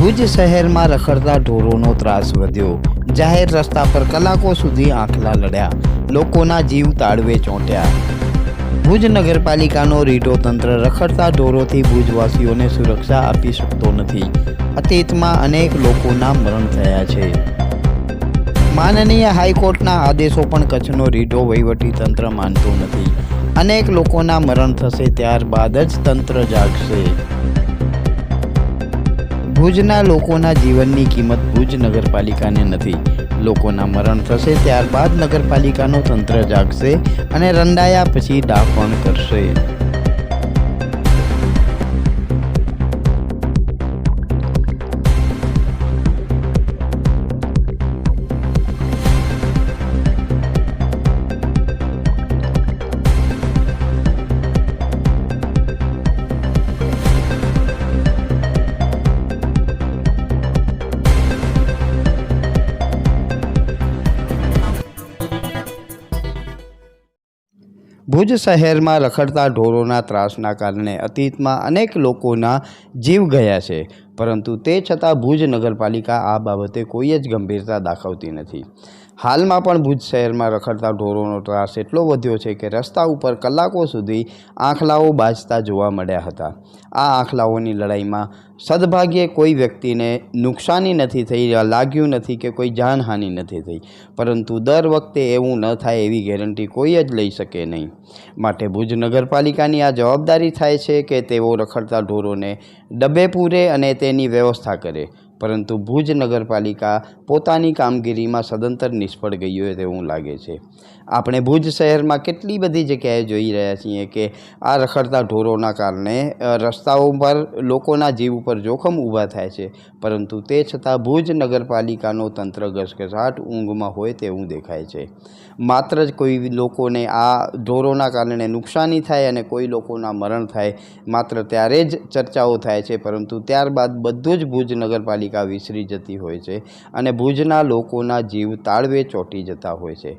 ભુજ શહેરમાં રખડતા ઢોરોનો ત્રાસ વધ્યો। જાહેર રસ્તા પર કલાકો સુધી આંખલા લડ્યા, લોકોના જીવ તાળવે ચોંટ્યા। ભુજ નગરપાલિકાનો રીઢો તંત્ર રખડતા ઢોરોથી ભુજવાસીઓને સુરક્ષા આપી શકતો નથી। અતીતમાં અનેક લોકોના મરણ થયા છે। માનનીય હાઈકોર્ટના આદેશો પણ કચ્છનો રીઢો વહીવટી તંત્ર માનતો નથી। અનેક લોકોના મરણ થશે, ત્યારબાદ જ તંત્ર જાગશે। ભુજના લોકોના જીવનની કિંમત ભુજ નગરપાલિકાને નથી। લોકોના મરણ થશે, ત્યારબાદ નગરપાલિકાનો તંત્ર જાગશે અને રંડાયા પછી ડાપણ કરશે। ભુજ શહેરમાં રખડતા ઢોરોના ત્રાસના કારણે અતીતમાં અનેક લોકોના જીવ ગયા છે, પરંતુ તે છતાં ભુજ નગરપાલિકા આ બાબતે કોઈ જ ગંભીરતા દાખવતી નથી। હાલમાં પણ ભુજ શહેરમાં રખડતા ઢોરોનો ત્રાસ એટલો વધ્યો છે કે રસ્તા ઉપર કલાકો સુધી આંખલાઓ બાજતા જોવા મળ્યા હતા। આ આંખલાઓની લડાઈમાં સદભાગ્યે કોઈ વ્યક્તિને નુકસાની નથી થઈ, લાગ્યું નથી કે કોઈ જાનહાનિ નથી થઈ, પરંતુ દર વખતે એવું ન થાય એવી ગેરંટી કોઈ જ લઈ શકે નહીં। માટે ભુજ નગરપાલિકાની આ જવાબદારી થાય છે કે તેઓ રખડતા ઢોરોને ડબ્બે પૂરે અને તેની વ્યવસ્થા કરે, પરંતુ ભુજ નગરપાલિકા પોતાની કામગીરીમાં સદંતર નિષ્ફળ ગઈ હોય તેવું લાગે છે। આપણે ભુજ શહેરમાં કેટલી બધી જગ્યાએ જોઈ રહ્યા છીએ કે આ રખડતા ઢોરોના કારણે રસ્તાઓ પર લોકોના જીવ ઉપર જોખમ ઊભા થાય છે, પરંતુ તે છતાં ભુજ નગરપાલિકાનો તંત્ર ઘસઘસાટ ઊંઘમાં હોય તેવું દેખાય છે। માત્ર જ કોઈ લોકોને આ ઢોરોના કારણે નુકસાની થાય અને કોઈ લોકોના મરણ થાય, માત્ર ત્યારે જ ચર્ચાઓ થાય છે, પરંતુ ત્યારબાદ બધું જ ભુજ નગરપાલિકા વિસરી જતી હોય છે અને ભુજના લોકોના જીવ તાળવે ચોંટી જતા હોય છે।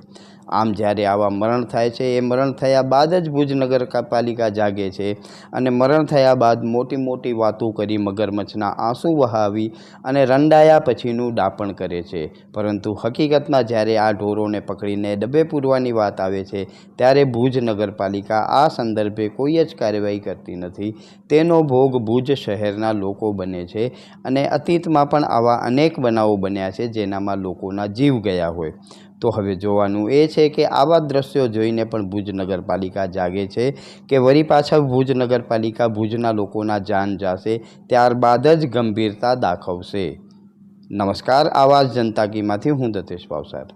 આમ જ્યારે આવા મરણ થાય છે, એ મરણ થયા બાદ જ ભુજ નગરપાલિકા જાગે છે અને મરણ થયા બાદ મોટી મોટી વાતો કરી મગરમચ્છના આંસુ વહાવી અને રંડાયા પછીનું ડાપણ કરે છે, પરંતુ હકીકતમાં જ્યારે આ ઢોરોને પકડીને ડબ્બે પૂરવાની વાત આવે છે ત્યારે ભુજ નગરપાલિકા આ સંદર્ભે કોઈ જ કાર્યવાહી કરતી નથી। તેનો ભોગ ભુજ શહેરના લોકો બને છે અને અતીતમાં પણ આવા અનેક બનાવો બન્યા છે જેનામાં લોકોના જીવ ગયા હોય। તો હવે જોવાનું એ છે કે આવા દ્રશ્યો જોઈને પણ ભુજ નગરપાલિકા જાગે છે કે વળી પાછા ભુજ નગરપાલિકા ભુજના લોકોના જાન જાશે, ત્યારબાદ જ ગંભીરતા દાખવશે। નમસ્કાર, આવાજ જનતા કીમાંથી હું દતેશ ભાવસાર।